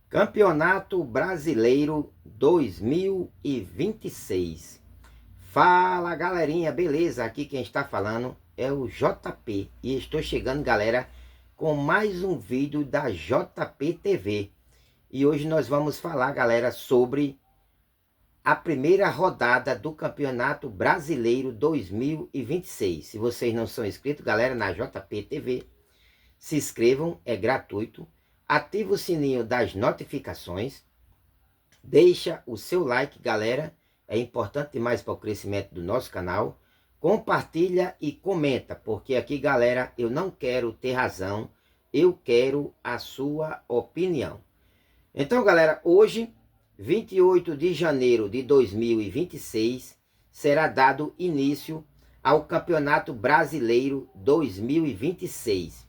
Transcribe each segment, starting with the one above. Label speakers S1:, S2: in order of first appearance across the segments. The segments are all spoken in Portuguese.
S1: Campeonato Brasileiro 2026. Fala galerinha, beleza? Aqui quem está falando é o JP e estou chegando, galera, com mais um vídeo da JP TV. E hoje nós vamos falar, galera, sobre a primeira rodada do Campeonato Brasileiro 2026. Se vocês não são inscritos, galera, na JP TV, se inscrevam, é gratuito. Ativa o sininho das notificações. Deixa o seu like, galera. É importante demais para o crescimento do nosso canal. Compartilha e comenta, porque aqui, galera, eu não quero ter razão. Eu quero a sua opinião. Então, galera, hoje, 28 de janeiro de 2026, será dado início ao Campeonato Brasileiro 2026.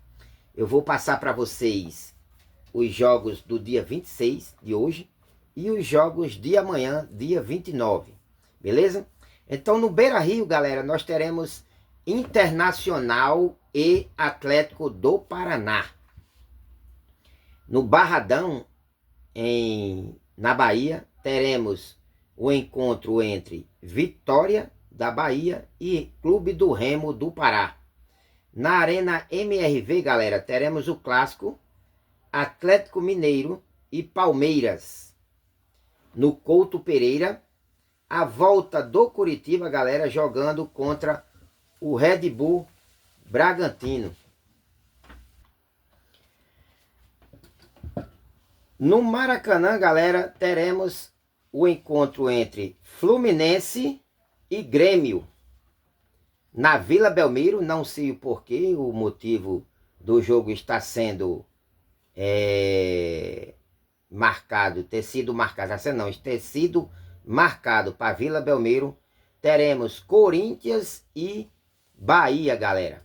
S1: Eu vou passar para vocês os jogos do dia 26 de hoje e os jogos de amanhã, dia 29, beleza? Então no Beira-Rio, galera, nós teremos Internacional e Atlético do Paraná. No Barradão, na Bahia, teremos o encontro entre Vitória da Bahia e Clube do Remo do Pará. Na Arena MRV, galera, teremos o clássico Atlético Mineiro e Palmeiras. No Couto Pereira, a volta do Curitiba, galera, jogando contra o Red Bull Bragantino. No Maracanã, galera, teremos o encontro entre Fluminense e Grêmio. Na Vila Belmiro, não sei o porquê, o motivo do jogo está sendo marcado, ter sido marcado para Vila Belmiro. Teremos Corinthians e Bahia, galera.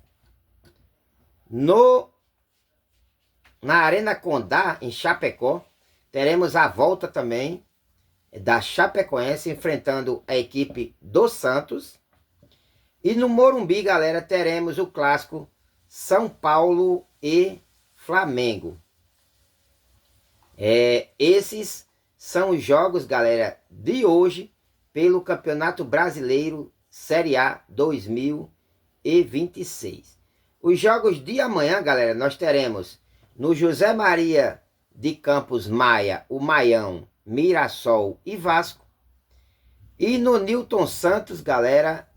S1: Na Arena Condá, em Chapecó, teremos a volta também da Chapecoense enfrentando a equipe do Santos. E no Morumbi, galera, teremos o clássico São Paulo e Flamengo. Esses são os jogos, galera, de hoje pelo Campeonato Brasileiro Série A 2026. Os jogos de amanhã, galera, nós teremos no José Maria de Campos Maia, o Maião, Mirassol e Vasco. E no Newton Santos, galera,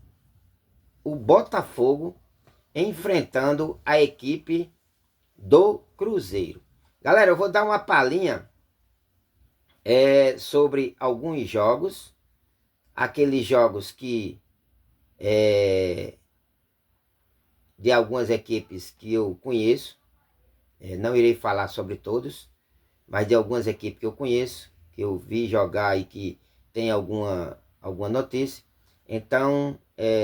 S1: o Botafogo enfrentando a equipe do Cruzeiro. Galera, eu vou dar uma palhinha sobre alguns jogos, aqueles jogos que de algumas equipes que eu conheço. Não irei falar sobre todos, mas de algumas equipes que eu conheço, que eu vi jogar e que tem alguma notícia. Então,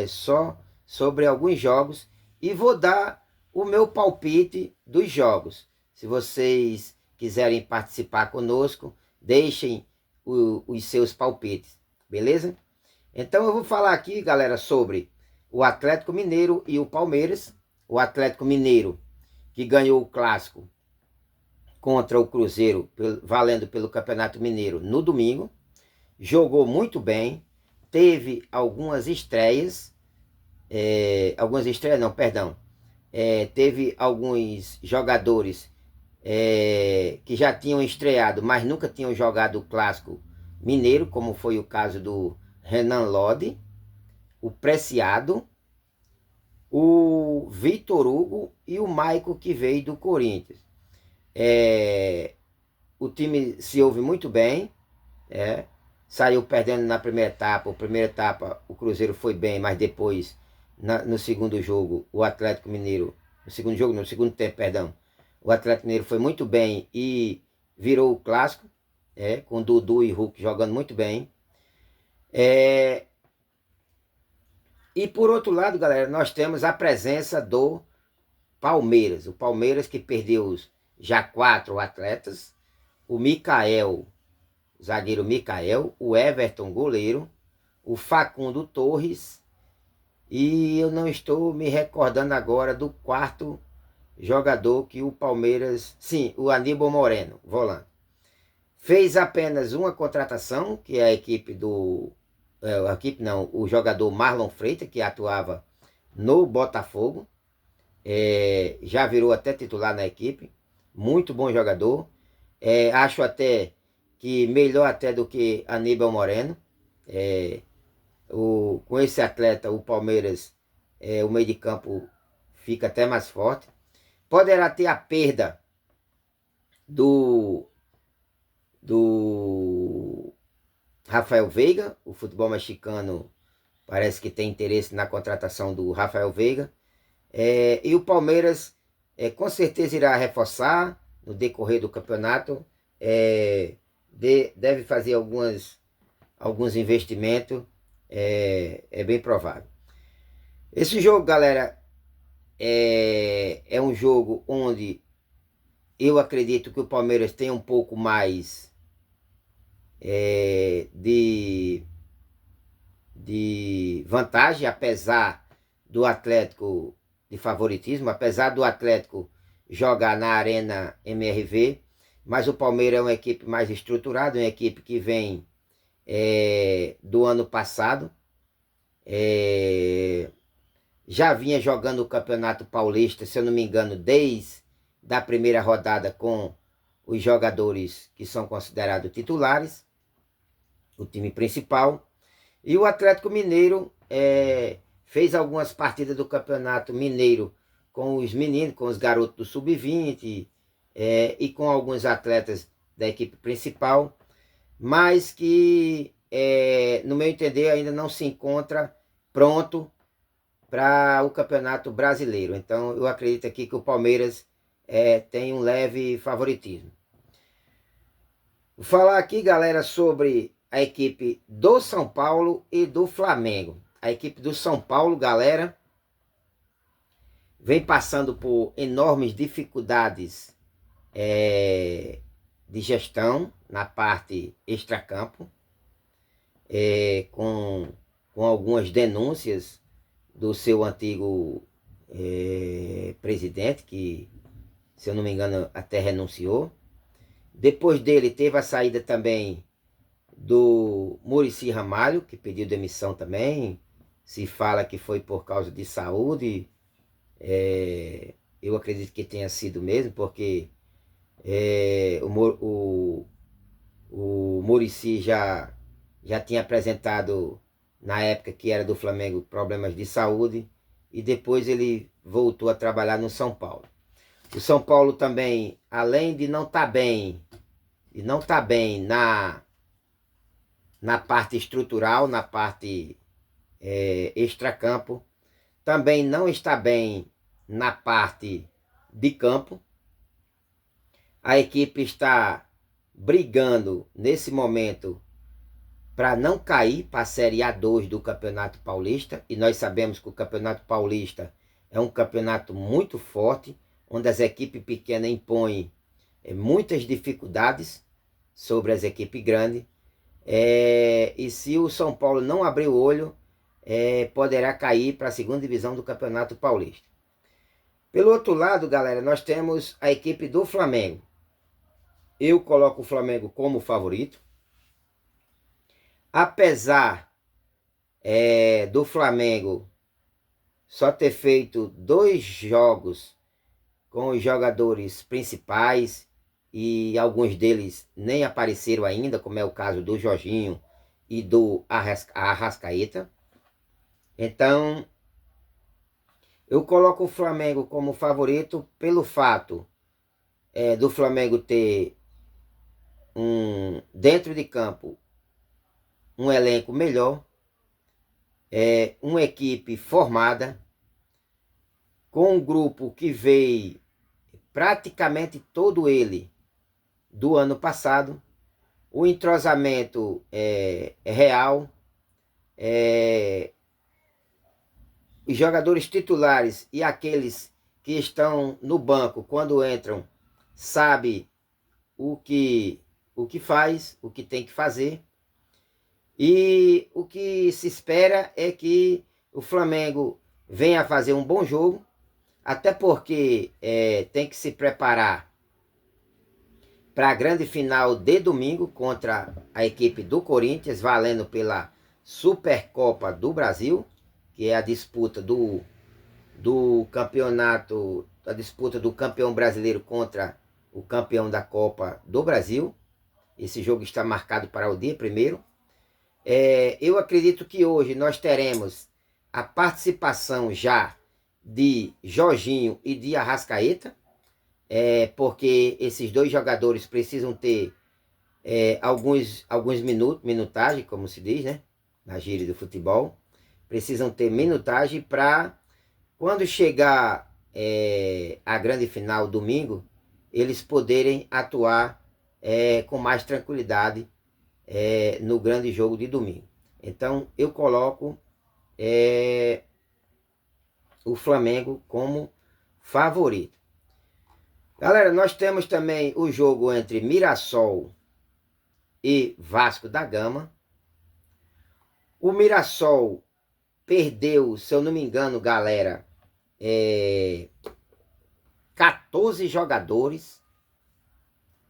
S1: só sobre alguns jogos e vou dar o meu palpite dos jogos. Se vocês quiserem participar conosco, deixem os seus palpites, beleza? Então eu vou falar aqui, galera, sobre o Atlético Mineiro e o Palmeiras. O Atlético Mineiro, que ganhou o clássico contra o Cruzeiro, valendo pelo Campeonato Mineiro no domingo. Jogou muito bem, teve algumas estreias, teve alguns jogadores que já tinham estreado, mas nunca tinham jogado o clássico mineiro, como foi o caso do Renan Lodi, o Preciado, o Vitor Hugo e o Maico, que veio do Corinthians. O time se ouve muito bem, saiu perdendo na primeira etapa. Primeira etapa o Cruzeiro foi bem, mas depois no segundo jogo o Atlético Mineiro, no segundo tempo, perdão, o Atlético Mineiro foi muito bem e virou o clássico, com Dudu e Hulk jogando muito bem. E por outro lado, galera, nós temos a presença do Palmeiras. O Palmeiras que perdeu já 4 atletas. O Mikael, zagueiro Mikael, o Everton, goleiro, o Facundo Torres, e eu não estou me recordando agora do quarto jogador que o Palmeiras... Sim, o Aníbal Moreno, volante. Fez apenas uma contratação, que é a equipe do... a equipe não, o jogador Marlon Freitas, que atuava no Botafogo. Já virou até titular na equipe. Muito bom jogador. Acho até que melhor até do que Aníbal Moreno. Com esse atleta, o Palmeiras, o meio de campo fica até mais forte. Poderá ter a perda do Rafael Veiga. O futebol mexicano parece que tem interesse na contratação do Rafael Veiga. E o Palmeiras com certeza irá reforçar no decorrer do campeonato. Deve fazer alguns investimentos. É bem provável. Esse jogo, galera, é um jogo onde eu acredito que o Palmeiras tem um pouco mais de vantagem, apesar do Atlético de favoritismo, apesar do Atlético jogar na Arena MRV, mas o Palmeiras é uma equipe mais estruturada, uma equipe que vem do ano passado, já vinha jogando o Campeonato Paulista, se eu não me engano, desde a primeira rodada com os jogadores que são considerados titulares, o time principal. E o Atlético Mineiro fez algumas partidas do Campeonato Mineiro com os meninos, com os garotos do Sub-20 e com alguns atletas da equipe principal, mas que, no meu entender, ainda não se encontra pronto para o Campeonato Brasileiro. Então, eu acredito aqui que o Palmeiras tem um leve favoritismo. Vou falar aqui, galera, sobre a equipe do São Paulo e do Flamengo. A equipe do São Paulo, galera, vem passando por enormes dificuldades de gestão na parte extracampo, com algumas denúncias do seu antigo presidente, que, se eu não me engano, até renunciou. Depois dele teve a saída também do Muricy Ramalho, que pediu demissão também. Se fala que foi por causa de saúde. Eu acredito que tenha sido mesmo, porque o Muricy já tinha apresentado, na época que era do Flamengo, problemas de saúde, e depois ele voltou a trabalhar no São Paulo. O São Paulo também, além de não estar bem, na parte estrutural, na parte extracampo, também não está bem na parte de campo. A equipe está brigando nesse momento para não cair para a Série A2 do Campeonato Paulista, e nós sabemos que o Campeonato Paulista é um campeonato muito forte, onde as equipes pequenas impõem muitas dificuldades sobre as equipes grandes. E se o São Paulo não abrir o olho, poderá cair para a segunda divisão do Campeonato Paulista. Pelo outro lado, galera, nós temos a equipe do Flamengo. Eu coloco o Flamengo como favorito. Apesar do Flamengo só ter feito 2 jogos com os jogadores principais, e alguns deles nem apareceram ainda, como é o caso do Jorginho e do Arrascaeta. Então, eu coloco o Flamengo como favorito pelo fato do Flamengo ter dentro de campo um elenco melhor, uma equipe formada, com um grupo que veio praticamente todo ele do ano passado. O entrosamento é real. Os jogadores titulares e aqueles que estão no banco, quando entram, sabem o que faz, o que tem que fazer. E o que se espera é que o Flamengo venha a fazer um bom jogo, até porque tem que se preparar para a grande final de domingo contra a equipe do Corinthians, valendo pela Supercopa do Brasil, que é a disputa do campeonato, a disputa do campeão brasileiro contra o campeão da Copa do Brasil. Esse jogo está marcado para o dia 1º. Eu acredito que hoje nós teremos a participação já de Jorginho e de Arrascaeta, porque esses dois jogadores precisam ter alguns minutagem, como se diz, né? Na gíria do futebol. Precisam ter minutagem para, quando chegar a grande final domingo, eles poderem atuar com mais tranquilidade no grande jogo de domingo. Então eu coloco o Flamengo como favorito. Galera, nós temos também o jogo entre Mirassol e Vasco da Gama. O Mirassol perdeu, se eu não me engano, galera, 14 jogadores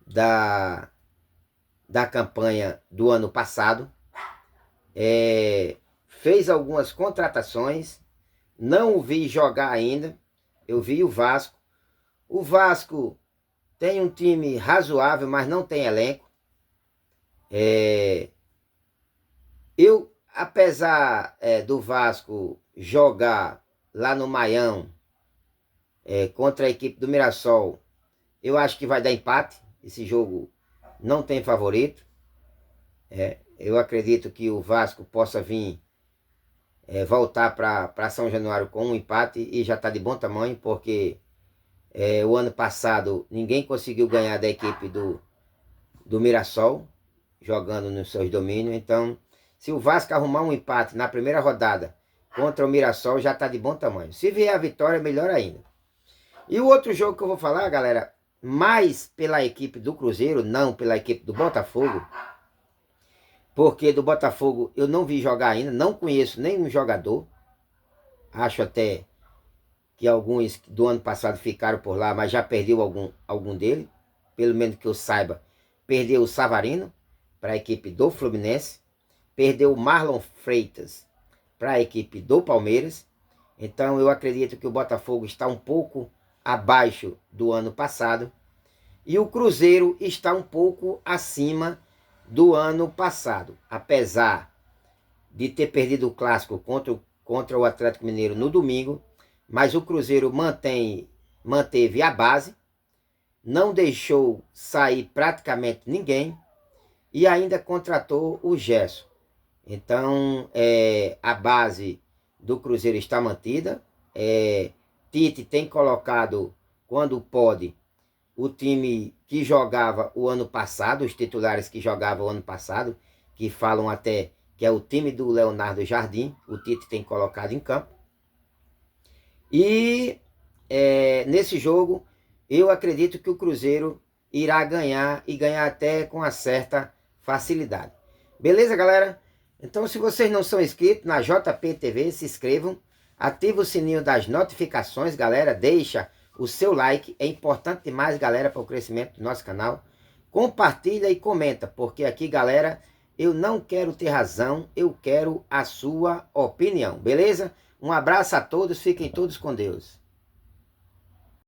S1: da campanha do ano passado. Fez algumas contratações. Não o vi jogar ainda. Eu vi o Vasco. O Vasco tem um time razoável, mas não tem elenco. Apesar do Vasco jogar lá no Maião contra a equipe do Mirassol, eu acho que vai dar empate. Esse jogo não tem favorito. Eu acredito que o Vasco possa vir voltar para São Januário com um empate e já está de bom tamanho, porque o ano passado ninguém conseguiu ganhar da equipe do Mirassol, jogando nos seus domínios. Então, se o Vasco arrumar um empate na primeira rodada contra o Mirassol, já está de bom tamanho. Se vier a vitória, melhor ainda. E o outro jogo que eu vou falar, galera, mais pela equipe do Cruzeiro, não pela equipe do Botafogo, porque do Botafogo eu não vi jogar ainda, não conheço nenhum jogador. Acho até que alguns do ano passado ficaram por lá, mas já perdeu algum dele. Pelo menos que eu saiba, perdeu o Savarino para a equipe do Fluminense. Perdeu o Marlon Freitas para a equipe do Palmeiras. Então eu acredito que o Botafogo está um pouco abaixo do ano passado. E o Cruzeiro está um pouco acima do ano passado. Apesar de ter perdido o clássico contra o Atlético Mineiro no domingo, mas o Cruzeiro manteve a base, não deixou sair praticamente ninguém e ainda contratou o Gerson. Então, a base do Cruzeiro está mantida. Tite tem colocado, quando pode, o time que jogava o ano passado, os titulares que jogavam o ano passado, que falam até que é o time do Leonardo Jardim, o Tite tem colocado em campo. E nesse jogo, eu acredito que o Cruzeiro irá ganhar e ganhar até com uma certa facilidade. Beleza, galera? Então, se vocês não são inscritos na JP TV, se inscrevam, ativa o sininho das notificações, galera, deixa o seu like, é importante demais, galera, para o crescimento do nosso canal. Compartilha e comenta, porque aqui, galera, eu não quero ter razão, eu quero a sua opinião, beleza? Um abraço a todos, fiquem todos com Deus.